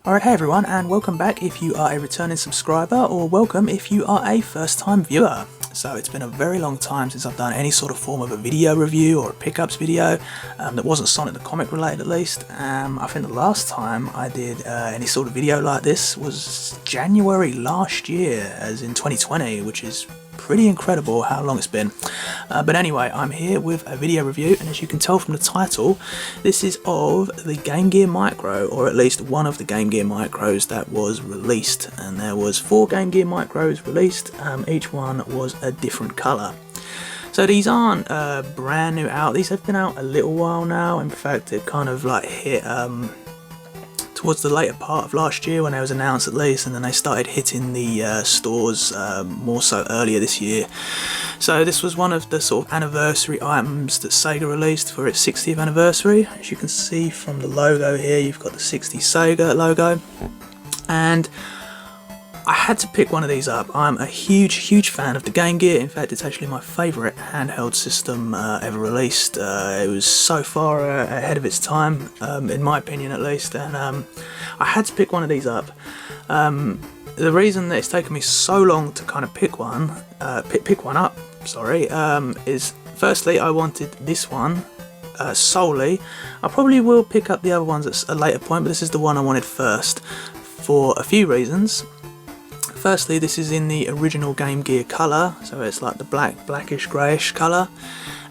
Alright, hey everyone, and welcome back if you are a returning subscriber, or welcome if you are a first time viewer. So it's been a very long time since I've done any sort of form of a video review or a pickups video that wasn't Sonic the Comic related at least. I think the last time I did any sort of video like this was January last year, as in 2020, which is pretty incredible how long it's been. But anyway, I'm here with a video review, and as you can tell from the title, this is of the Game Gear Micro, or at least one of the Game Gear Micros that was released. And there was 4 Game Gear Micros released, each one was a different colour. So these aren't brand new out, these have been out a little while now. In fact, it kind of like hit towards the later part of last year when they was announced at least, and then they started hitting the stores more so earlier this year. So this was one of the sort of anniversary items that Sega released for its 60th anniversary. As you can see from the logo here, you've got the 60 Sega logo, and I had to pick one of these up. I'm a huge fan of the Game Gear. In fact, it's actually my favourite handheld system ever released. It was so far ahead of its time, in my opinion at least, and I had to pick one of these up. The reason that it's taken me so long to kind of pick one up, is firstly I wanted this one solely. I probably will pick up the other ones at a later point, but this is the one I wanted first for a few reasons. Firstly, this is in the original Game Gear colour, so it's like the blackish greyish colour.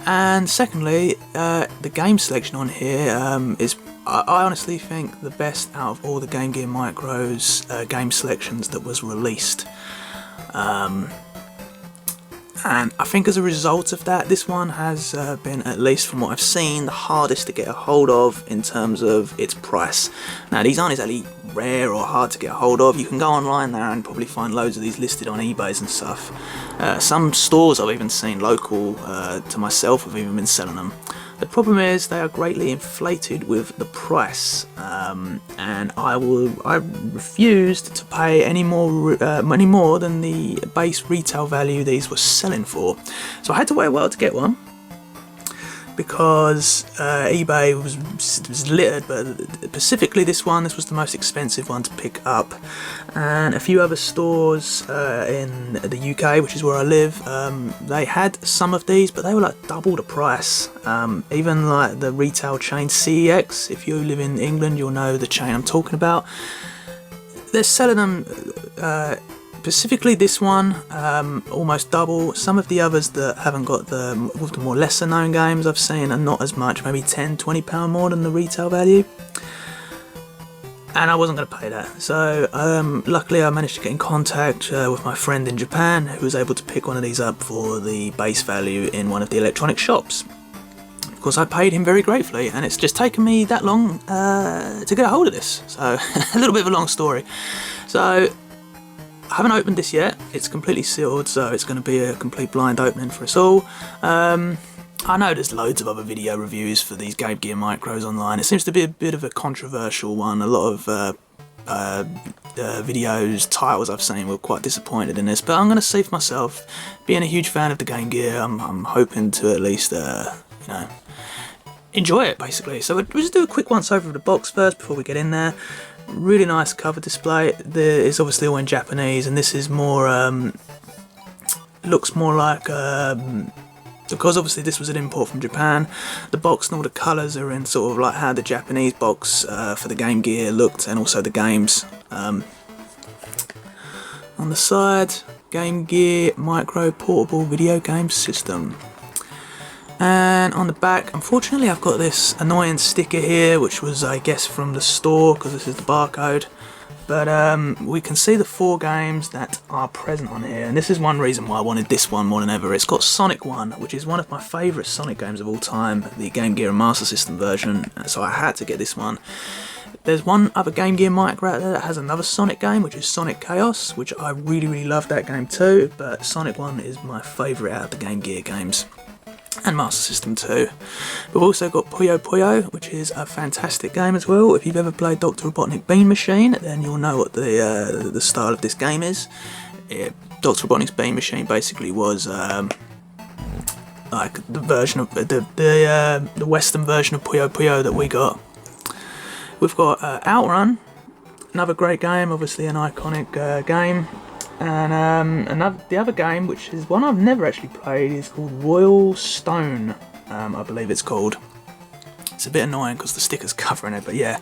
And secondly, the game selection on here is, I honestly think, the best out of all the Game Gear Micro's game selections that was released. And I think as a result of that, this one has been, at least from what I've seen, the hardest to get a hold of in terms of its price. Now, these aren't exactly rare or hard to get a hold of. You can go online there and probably find loads of these listed on eBays and stuff. Some stores I've even seen local to myself have even been selling them. The problem is they are greatly inflated with the price, and I refused to pay any more than the base retail value these were selling for. So I had to wait a while to get one, because eBay was littered, but specifically this was the most expensive one to pick up. And a few other stores in the UK, which is where I live, they had some of these, but they were like double the price. Even like the retail chain CEX, if you live in England you'll know the chain I'm talking about. They're selling them, specifically this one, almost double. Some of the others that haven't got the more lesser known games I've seen are not as much, maybe £10–20 more than the retail value. And I wasn't going to pay that. So luckily I managed to get in contact with my friend in Japan, who was able to pick one of these up for the base value in one of the electronic shops. Of course, I paid him very gratefully, and it's just taken me that long to get a hold of this. So a little bit of a long story. So I haven't opened this yet. It's completely sealed, so it's going to be a complete blind opening for us all. I know there's loads of other video reviews for these Game Gear Micros online. It seems to be a bit of a controversial one. A lot of videos, titles I've seen were quite disappointed in this, but I'm going to see for myself. Being a huge fan of the Game Gear, I'm hoping to at least, enjoy it basically. So we'll just do a quick once over of the box first before we get in there. Really nice cover display. It's obviously all in Japanese, and this is more looks more like because obviously this was an import from Japan, the box and all the colours are in sort of like how the Japanese box for the Game Gear looked, and also the games. On the side, Game Gear Micro Portable Video Game System. And on the back, unfortunately I've got this annoying sticker here, which was, I guess, from the store, because this is the barcode. But we can see the 4 games that are present on here, and this is one reason why I wanted this one more than ever. It's got Sonic 1, which is one of my favourite Sonic games of all time, the Game Gear and Master System version, so I had to get this one. There's one other Game Gear Micro out there that has another Sonic game, which is Sonic Chaos, which I really love that game too, but Sonic 1 is my favourite out of the Game Gear games. And Master System 2. We've also got Puyo Puyo, which is a fantastic game as well. If you've ever played Dr. Robotnik Bean Machine, then you'll know what the style of this game is. Dr. Robotnik's Bean Machine basically was like the version of the Western version of Puyo Puyo that we got. We've got Outrun, another great game, obviously an iconic game. And the other game, which is one I've never actually played, is called Royal Stone, I believe it's called. It's a bit annoying because the sticker's covering it, but yeah.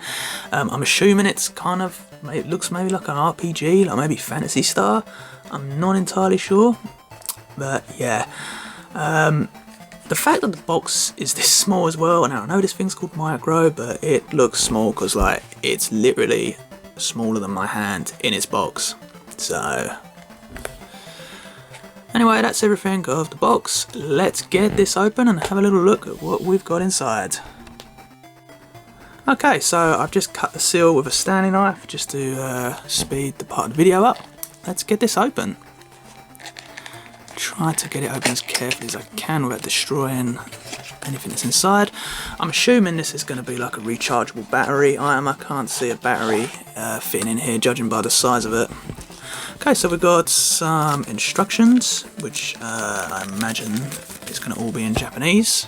I'm assuming it's kind of, it looks maybe like an RPG, like maybe Phantasy Star. I'm not entirely sure, but yeah. The fact that the box is this small as well, and I know this thing's called micro, but it looks small because like it's literally smaller than my hand in its box. So anyway, that's everything of the box. Let's get this open and have a little look at what we've got inside. Okay, so I've just cut the seal with a Stanley knife just to speed the part of the video up. Let's get this open. Try to get it open as carefully as I can without destroying anything that's inside. I'm assuming this is going to be like a rechargeable battery. I can't see a battery fitting in here, judging by the size of it. Okay, so we've got some instructions, which I imagine is going to all be in Japanese.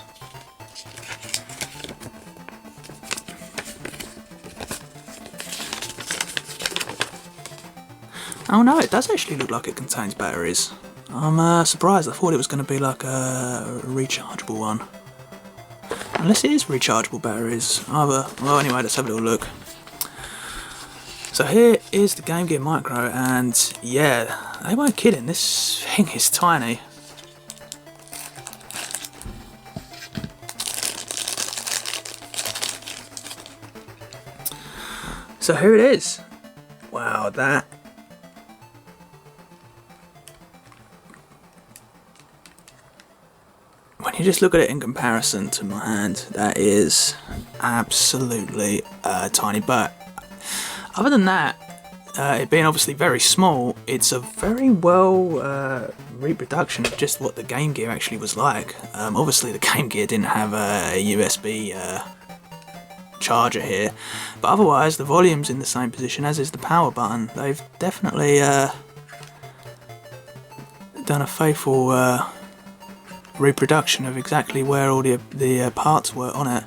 Oh no, it does actually look like it contains batteries. I'm surprised. I thought it was going to be like a rechargeable one. Unless it is rechargeable batteries. Well, anyway, let's have a little look. So here is the Game Gear Micro, and yeah, they weren't kidding. This thing is tiny. So here it is. Wow, that. When you just look at it in comparison to my hand, that is absolutely tiny. But other than that, it being obviously very small, it's a very well reproduction of just what the Game Gear actually was like. Obviously the Game Gear didn't have a USB charger here, but otherwise the volume's in the same position as is the power button. They've definitely done a faithful reproduction of exactly where all the parts were on it.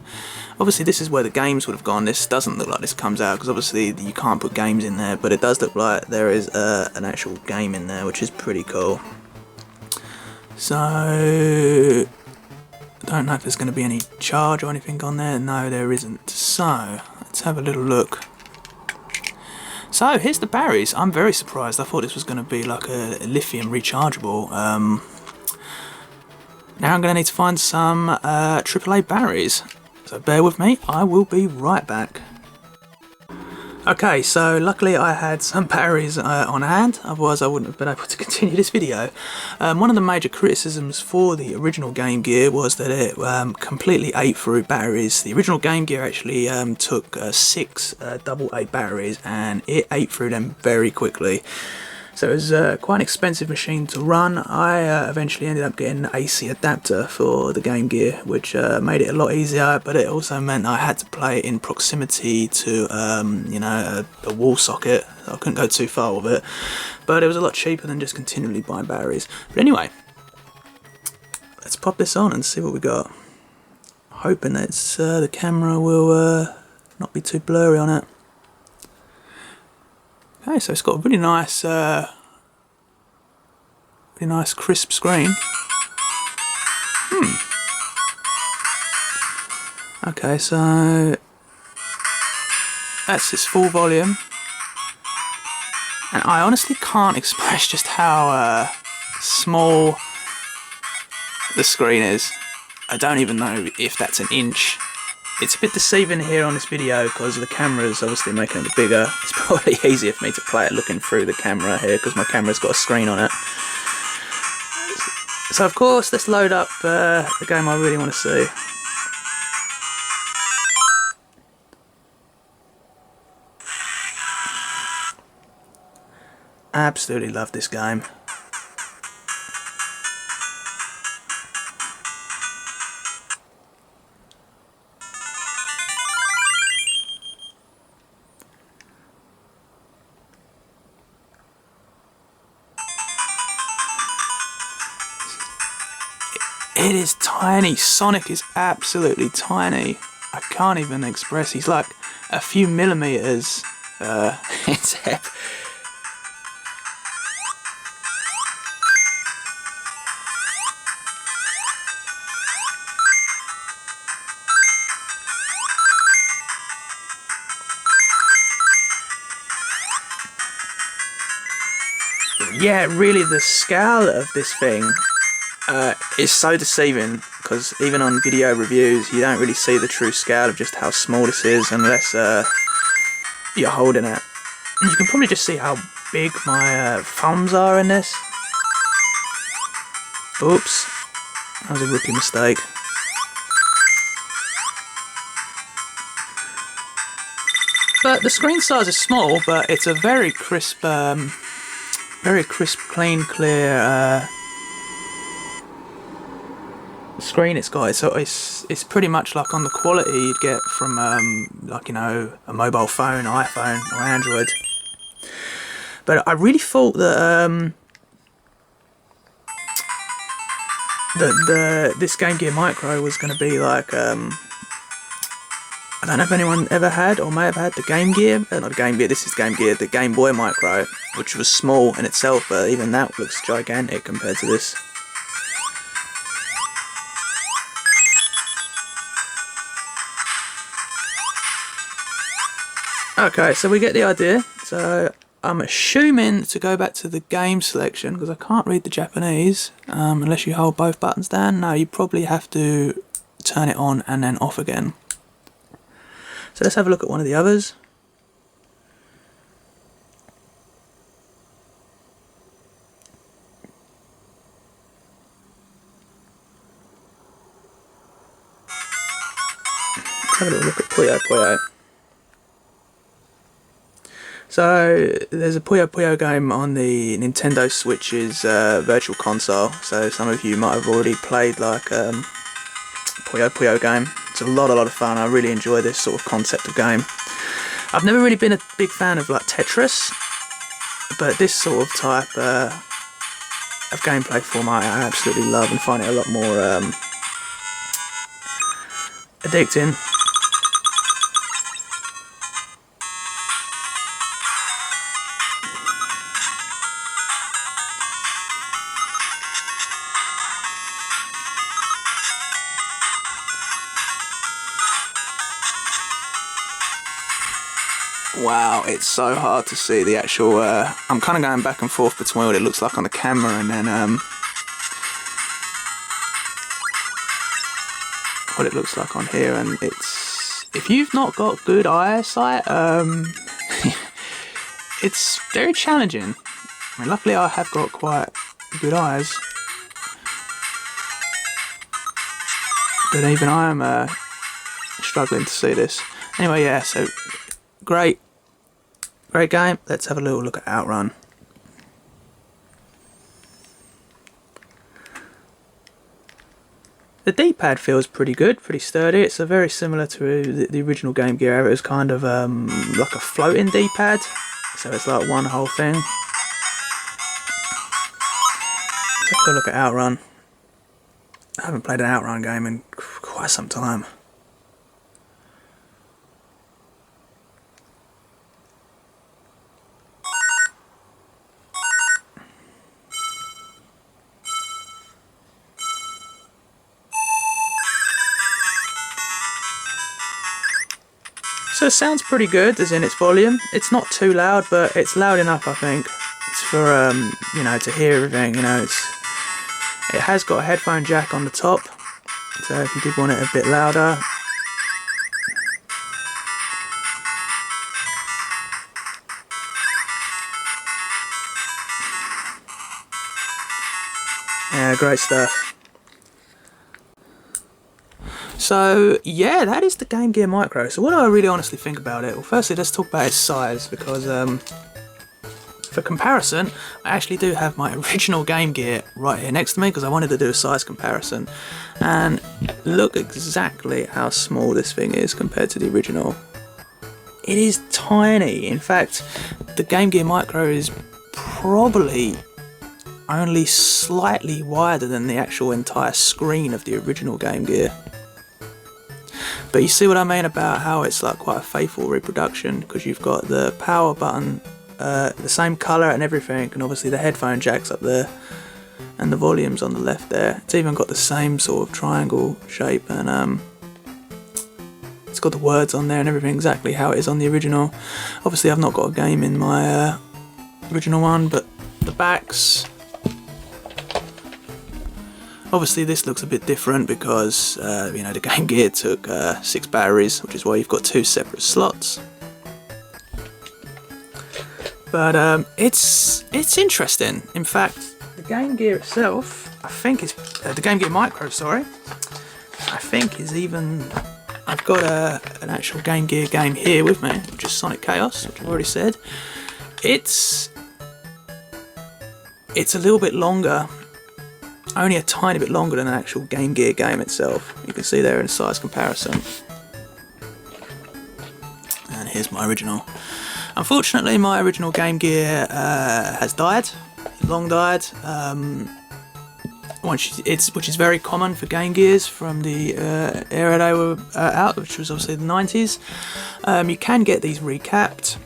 Obviously this is where the games would have gone. This doesn't look like this comes out because obviously you can't put games in there, but it does look like there is an actual game in there, which is pretty cool. So I don't know if there's going to be any charge or anything on there. No, there isn't. So let's have a little look. So here's the batteries. I'm very surprised. I thought this was going to be like a lithium rechargeable. Now I'm going to need to find some AAA batteries, so bear with me, I will be right back. Okay, so luckily I had some batteries on hand, otherwise I wouldn't have been able to continue this video. One of the major criticisms for the original Game Gear was that it completely ate through batteries. The original Game Gear actually took 6 AA batteries and it ate through them very quickly. So it was quite an expensive machine to run. I eventually ended up getting an AC adapter for the Game Gear, which made it a lot easier, but it also meant I had to play it in proximity to, you know, a wall socket. I couldn't go too far with it, but it was a lot cheaper than just continually buying batteries. But anyway, let's pop this on and see what we got. Hoping that the camera will not be too blurry on it. Okay, so it's got a really nice crisp screen. Okay, so that's its full volume, and I honestly can't express just how small the screen is. I don't even know if that's an inch. It's a bit deceiving here on this video because the camera is obviously making it bigger. It's probably easier for me to play it looking through the camera here because my camera's got a screen on it. So of course, let's load up the game I really want to see. Absolutely love this game. It is tiny. Sonic is absolutely tiny. I can't even express. He's like a few millimeters it's hep. Yeah, really, the scale of this thing is so deceiving, because even on video reviews you don't really see the true scale of just how small this is unless you're holding it. And you can probably just see how big my thumbs are in this. Oops, that was a rookie mistake. But the screen size is small, but it's a very crisp, clean, clear screen it's got. So it's pretty much like on the quality you'd get from like, you know, a mobile phone, iPhone or Android. But I really thought that this Game Gear Micro was going to be like I don't know if anyone ever had or may have had the Game Gear, not the Game Gear, this is Game Gear, the Game Boy Micro, which was small in itself, but even that looks gigantic compared to this. Okay, so we get the idea. So I'm assuming to go back to the game selection, because I can't read the Japanese unless you hold both buttons down. No, you probably have to turn it on and then off again. So let's have a look at one of the others. Let's have a little look at Puyo Puyo. So there's a Puyo Puyo game on the Nintendo Switch's Virtual Console. So some of you might have already played like Puyo Puyo game. It's a lot of fun. I really enjoy this sort of concept of game. I've never really been a big fan of like Tetris, but this sort of type of gameplay format I absolutely love and find it a lot more addicting. Wow, it's so hard to see the actual, I'm kind of going back and forth between what it looks like on the camera and then what it looks like on here, and it's, if you've not got good eyesight, it's very challenging. I mean, luckily I have got quite good eyes, but even I am struggling to see this. Anyway, yeah, so great game. Let's have a little look at Outrun. The D-pad feels pretty good, pretty sturdy. It's very similar to the original Game Gear era. It was kind of like a floating D-pad, so it's like one whole thing. Let's have a look at Outrun. I haven't played an Outrun game in quite some time. So it sounds pretty good, as in its volume. It's not too loud, but it's loud enough, I think. It's for, you know, to hear everything, you know. It has got a headphone jack on the top, so if you did want it a bit louder. Yeah, great stuff. So yeah, that is the Game Gear Micro. So what do I really honestly think about it? Well, firstly, let's talk about its size, because for comparison, I actually do have my original Game Gear right here next to me, because I wanted to do a size comparison. And look exactly how small this thing is compared to the original. It is tiny. In fact, the Game Gear Micro is probably only slightly wider than the actual entire screen of the original Game Gear. But you see what I mean about how it's like quite a faithful reproduction, because you've got the power button the same colour and everything, and obviously the headphone jack's up there and the volume's on the left there. It's even got the same sort of triangle shape, and it's got the words on there and everything exactly how it is on the original. Obviously I've not got a game in my original one, but the backs, obviously this looks a bit different because you know, the Game Gear took 6 batteries, which is why you've got 2 separate slots. But it's interesting. In fact, the Game Gear itself, I think is the Game Gear Micro, sorry, I think is even, I've got an actual Game Gear game here with me, which is Sonic Chaos, which I've already said. It's a little bit longer, only a tiny bit longer than an actual Game Gear game itself. You can see there in a size comparison. And here's my original. Unfortunately, my original Game Gear has died, long died, which is very common for Game Gears from the era they were out, which was obviously the 90s. You can get these recapped,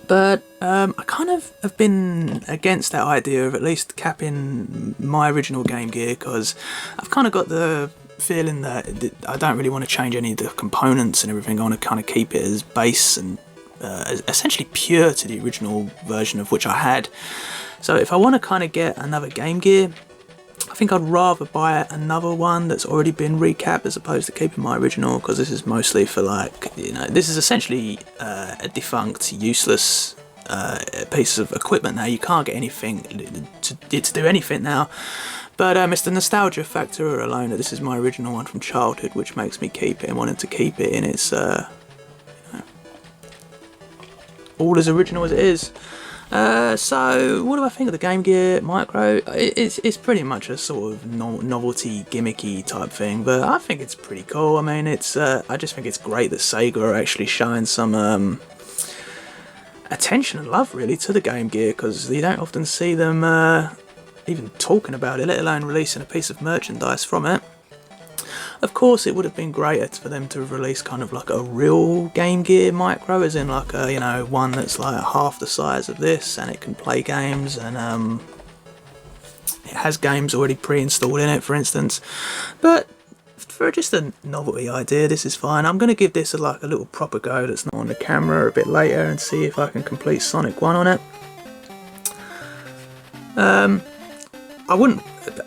but I kind of have been against that idea of at least capping my original Game Gear, because I've kind of got the feeling that I don't really want to change any of the components and everything. I want to kind of keep it as base and essentially pure to the original version of which I had. So if I want to kind of get another Game Gear, I think I'd rather buy another one that's already been recapped as opposed to keeping my original, because this is mostly for, like, you know, this is essentially a defunct, useless piece of equipment now. You can't get anything to do anything now. But it's the nostalgia factor alone that this is my original one from childhood, which makes me keep it and wanting to keep it in its all as original as it is. So what do I think of the Game Gear Micro? It's pretty much a sort of novelty gimmicky type thing, but I think it's pretty cool. I mean, it's I just think it's great that Sega are actually showing some attention and love really to the Game Gear, because you don't often see them even talking about it, let alone releasing a piece of merchandise from it. Of course, it would have been greater for them to have released kind of like a real Game Gear Micro, as in like a, you know, one that's like half the size of this and it can play games, and it has games already pre-installed in it, for instance. But for just a novelty idea, this is fine. I'm going to give this a little proper go that's not on the camera a bit later and see if I can complete Sonic 1 on it.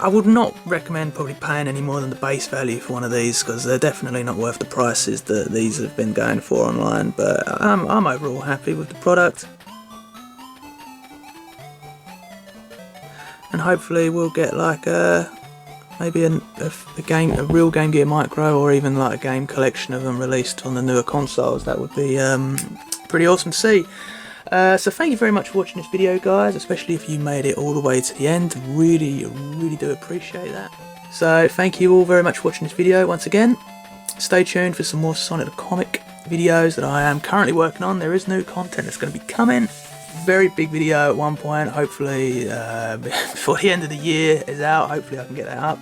I would not recommend probably paying any more than the base value for one of these, because they're definitely not worth the prices that these have been going for online, but I'm overall happy with the product. And hopefully we'll get like maybe a real Game Gear Micro, or even like a game collection of them released on the newer consoles. That would be pretty awesome to see. So thank you very much for watching this video, guys, especially if you made it all the way to the end. Really do appreciate that. So thank you all very much for watching this video once again. Stay tuned for some more Sonic the Comic videos that I am currently working on. There is new content that's going to be coming. Very big video at one point, hopefully before the end of the year is out. Hopefully I can get that up.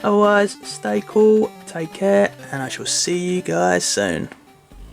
Otherwise, stay cool, take care, and I shall see you guys soon.